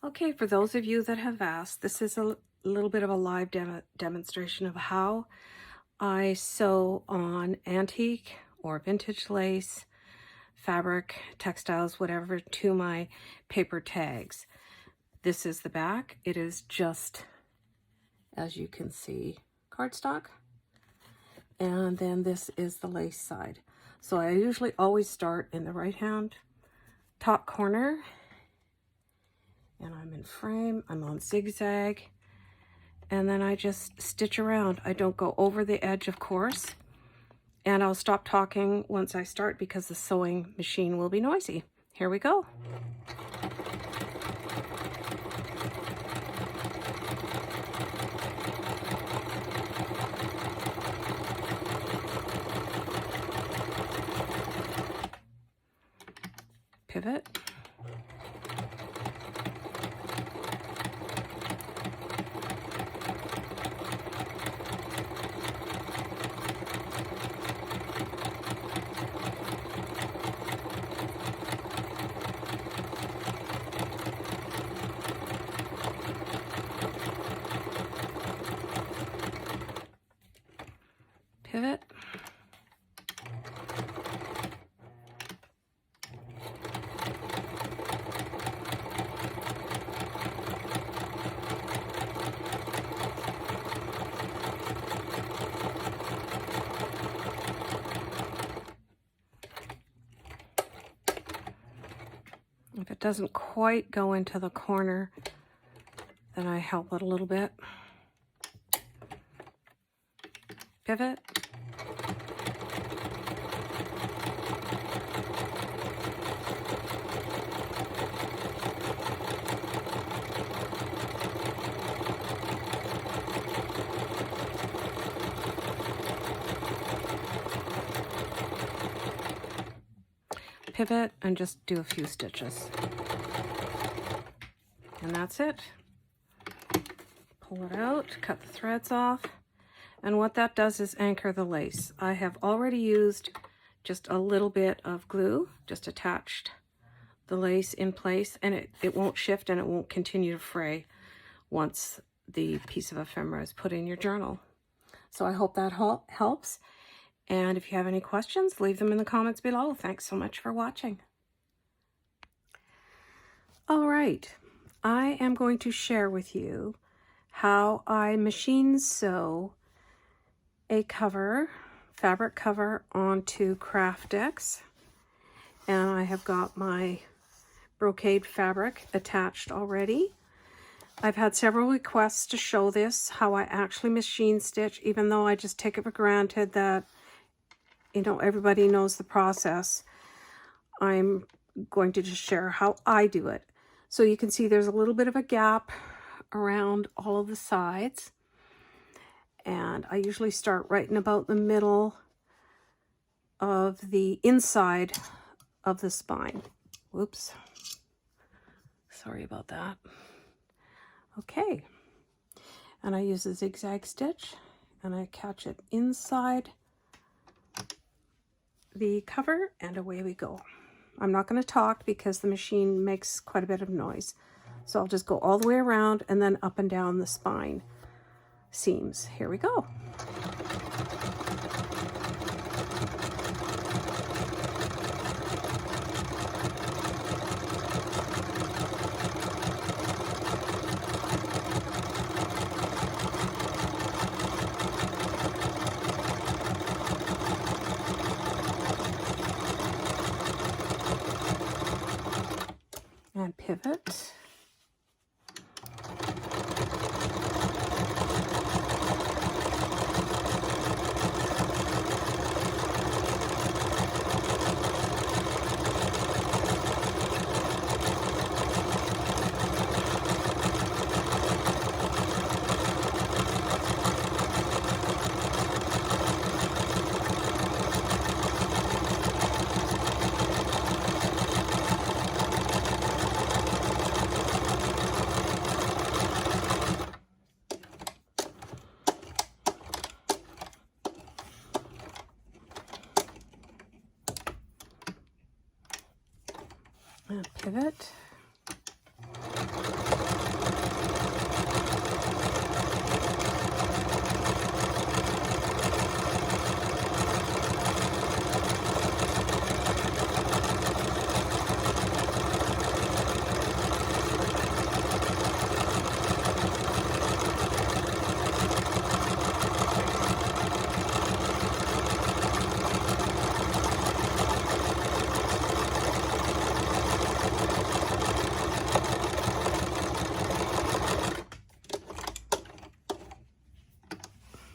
Okay, for those of you that have asked, this is a little bit of a live demonstration of how I sew on antique or vintage lace, fabric, textiles, whatever, to my paper tags. This is the back. It is just, as you can see, cardstock. And then this is the lace side. So I usually always start in the right hand top corner. And I'm in frame, I'm on zigzag, and then I just stitch around. I don't go over the edge, of course, and I'll stop talking once I start because the sewing machine will be noisy. Here we go. Pivot. Pivot. If it doesn't quite go into the corner, then I help it a little bit. Pivot. Pivot and just do a few stitches. And that's it. Pull it out, cut the threads off, and what that does is anchor the lace. I have already used just a little bit of glue, just attached the lace in place, and it won't shift and it won't continue to fray once the piece of ephemera is put in your journal. So I hope that helps. And if you have any questions, leave them in the comments below. Thanks so much for watching. All right, I am going to share with you how I machine sew a cover, fabric cover, onto craft decks. And I have got my brocade fabric attached already. I've had several requests to show this, how I actually machine stitch, even though I just take it for granted that, you know, everybody knows the process. I'm going to just share how I do it. So you can see there's a little bit of a gap around all of the sides. And I usually start right in about the middle of the inside of the spine. Whoops. Sorry about that. Okay. And I use a zigzag stitch and I catch it inside the cover and away we go. I'm not going to talk because the machine makes quite a bit of noise. So I'll just go all the way around and then up and down the spine seams. Here we go. And pivot. And pivot.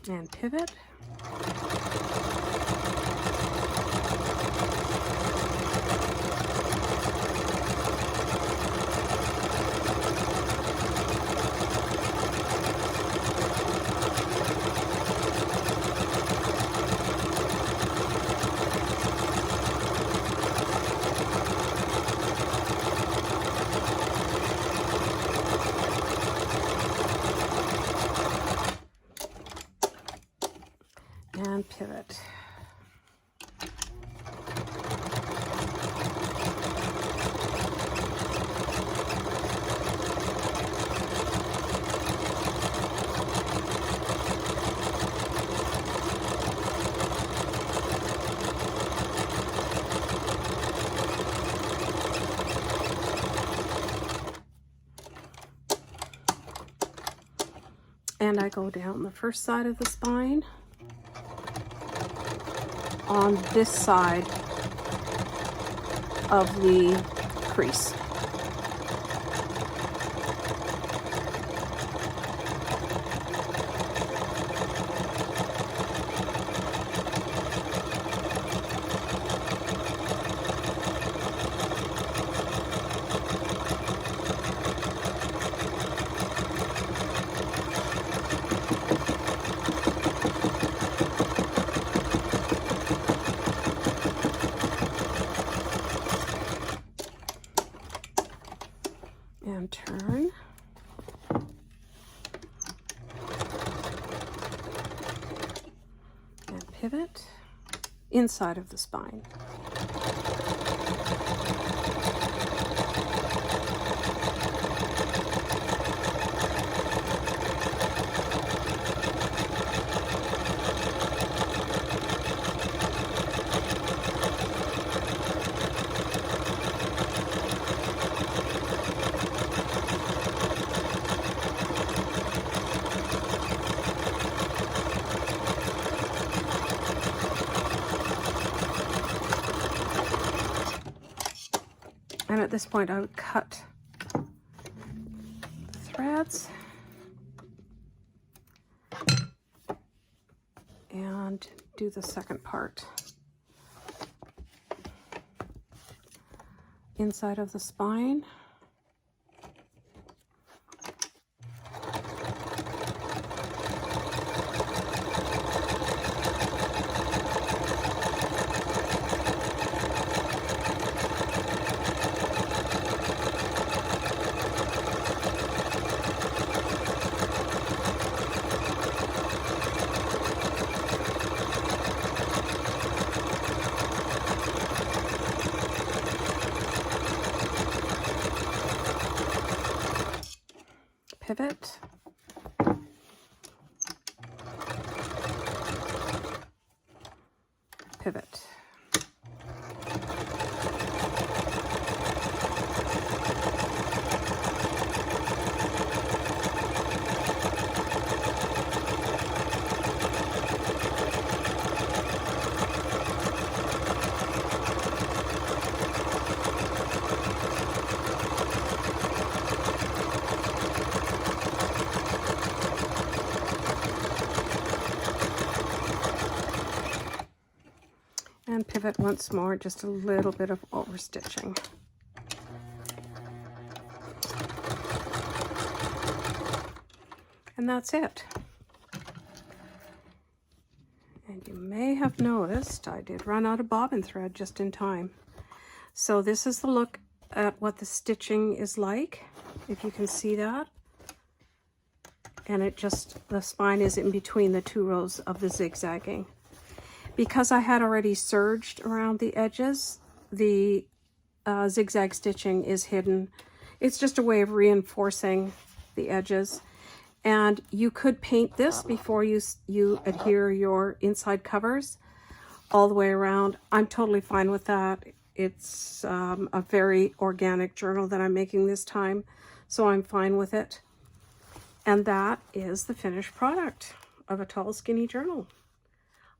and pivot. And pivot. And I go down the first side of the spine on this side of the crease. And turn. And pivot inside of the spine. And at this point I would cut the threads and do the second part inside of the spine. Pivot, pivot. And pivot once more, just a little bit of overstitching. And that's it. And you may have noticed I did run out of bobbin thread just in time. So this is the look at what the stitching is like, if you can see that. And it just, the spine is in between the two rows of the zigzagging. Because I had already serged around the edges, the zigzag stitching is hidden. It's just a way of reinforcing the edges. And you could paint this before you adhere your inside covers all the way around. I'm totally fine with that. It's a very organic journal that I'm making this time, so I'm fine with it. And that is the finished product of a tall, skinny journal.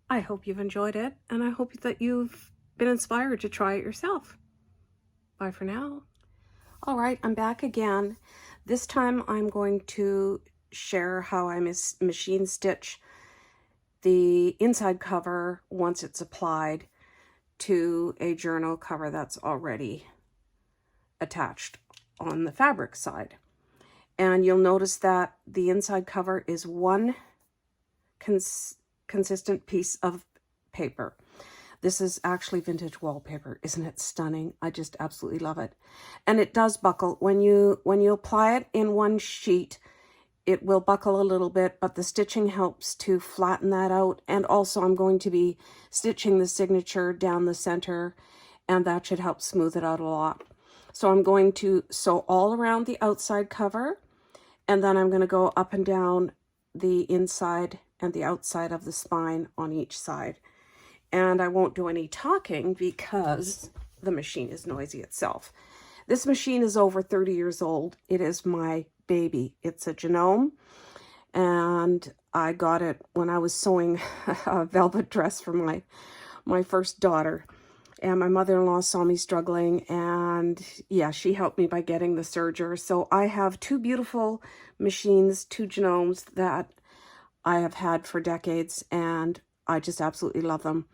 I hope you've enjoyed it, and I hope that you've been inspired to try it yourself. Bye for now. All right, I'm back again. This time I'm going to share how I machine stitch the inside cover once it's applied to a journal cover that's already attached on the fabric side. And you'll notice that the inside cover is one consistent piece of paper. This is actually vintage wallpaper. Isn't it stunning? I just absolutely love it. And it does buckle. When you apply it in one sheet, it will buckle a little bit, but the stitching helps to flatten that out. And also I'm going to be stitching the signature down the center, and that should help smooth it out a lot. So I'm going to sew all around the outside cover, and then I'm going to go up and down the inside and the outside of the spine on each side. And I won't do any talking because the machine is noisy itself. This machine is over 30 years old. It is my baby. It's a Genome, and I got it when I was sewing a velvet dress for my first daughter. And my mother-in-law saw me struggling, and yeah, she helped me by getting the serger. So I have two beautiful machines, two Genomes that I have had for decades, and I just absolutely love them.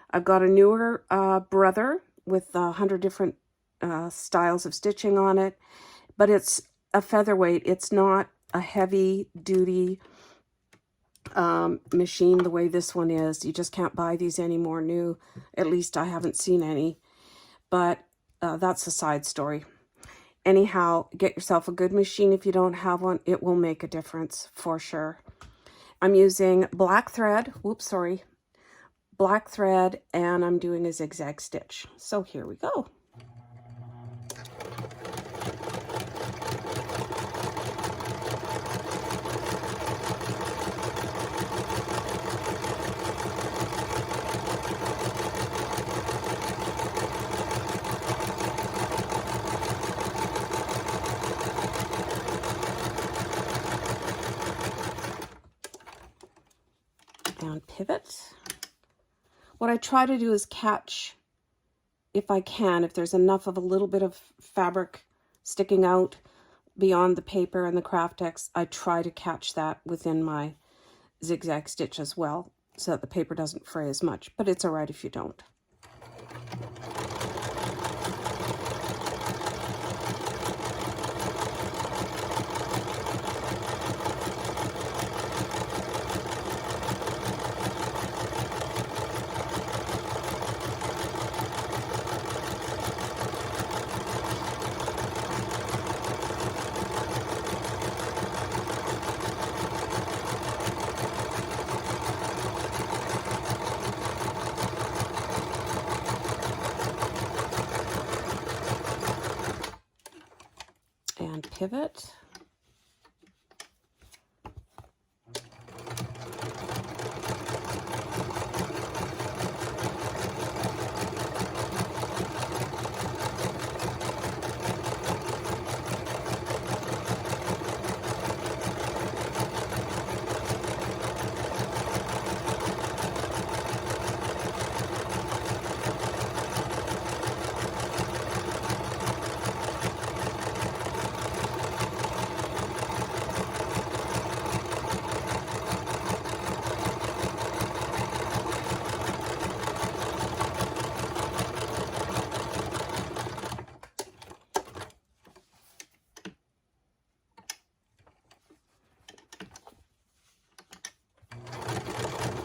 I've got a newer brother with 100 different styles of stitching on it, but it's a featherweight. It's not a heavy duty machine the way this one is. You just can't buy these anymore new. At least I haven't seen any, but that's a side story. Anyhow, get yourself a good machine. If you don't have one, it will make a difference for sure. I'm using black thread, black thread, and I'm doing a zigzag stitch. So here we go. And pivot. What I try to do is catch, if I can, if there's enough of a little bit of fabric sticking out beyond the paper and the craft X, I try to catch that within my zigzag stitch as well, so that the paper doesn't fray as much, but it's all right if you don't. And pivot.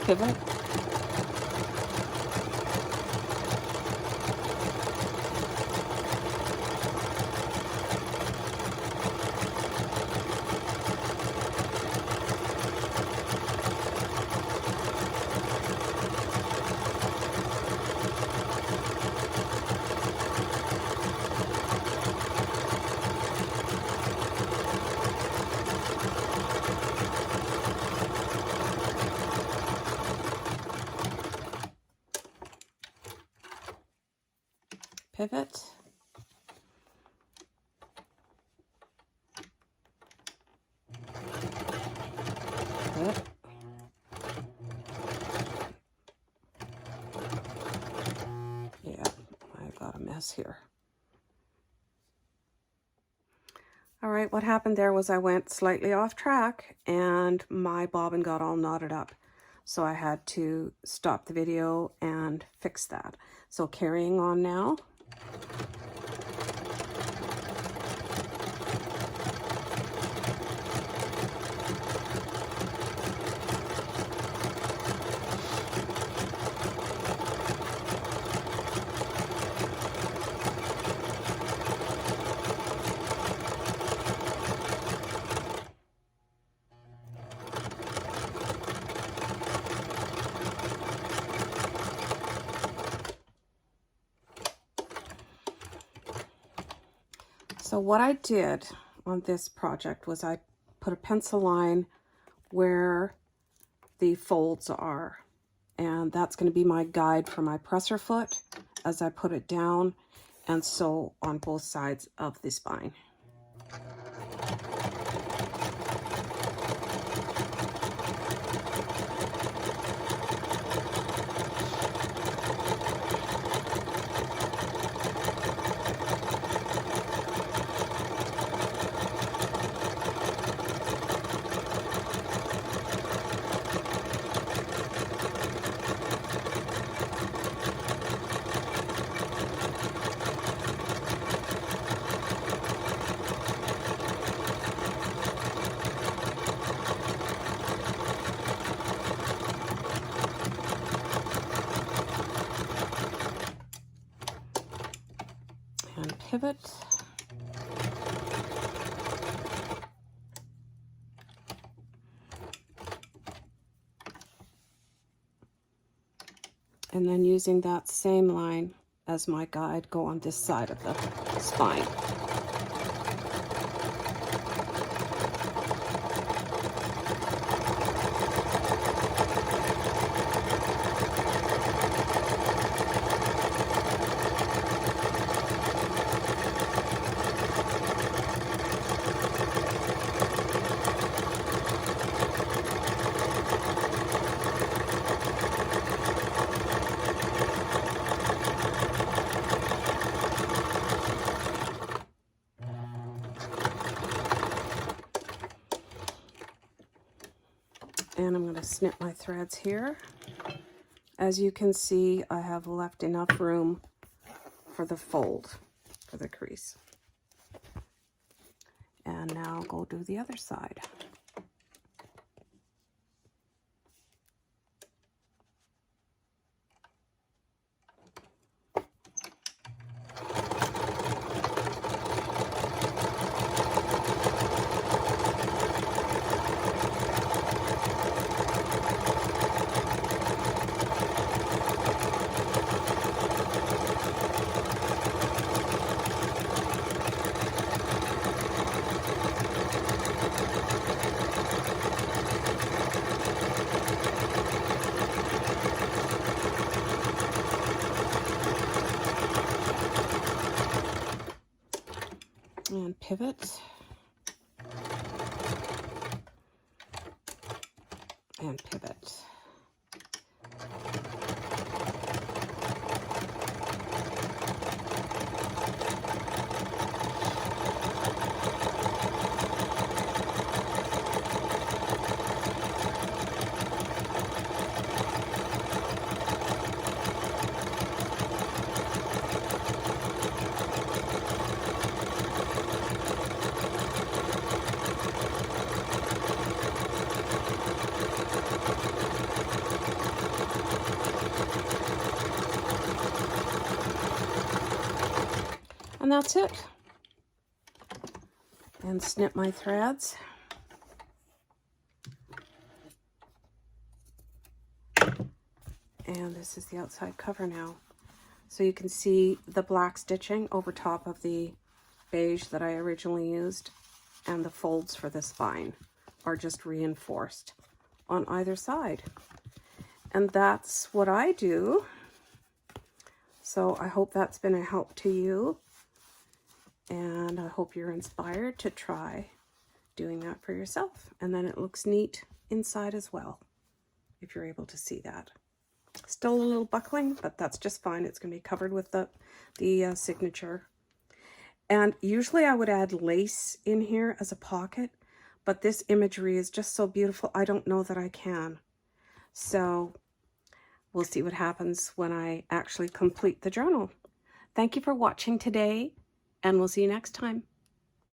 Pivot. Pivot. Pivot. Yeah, I got a mess here. All right, what happened there was I went slightly off track and my bobbin got all knotted up. So I had to stop the video and fix that. So carrying on now. So what I did on this project was I put a pencil line where the folds are, and that's going to be my guide for my presser foot as I put it down and sew on both sides of the spine. And pivot. And then using that same line as my guide, go on this side of the spine. And I'm going to snip my threads here. As you can see, I have left enough room for the fold, for the crease. And now I'll go do the other side. And pivot. And pivot. And that's it. And snip my threads. And this is the outside cover now. So you can see the black stitching over top of the beige that I originally used, and the folds for the spine are just reinforced on either side. And that's what I do. So I hope that's been a help to you. And I hope you're inspired to try doing that for yourself. And then it looks neat inside as well, if you're able to see that. Still a little buckling, but that's just fine. It's going to be covered with the signature. And usually I would add lace in here as a pocket, but this imagery is just so beautiful, I don't know that I can. So we'll see what happens when I actually complete the journal. Thank you for watching today, and we'll see you next time.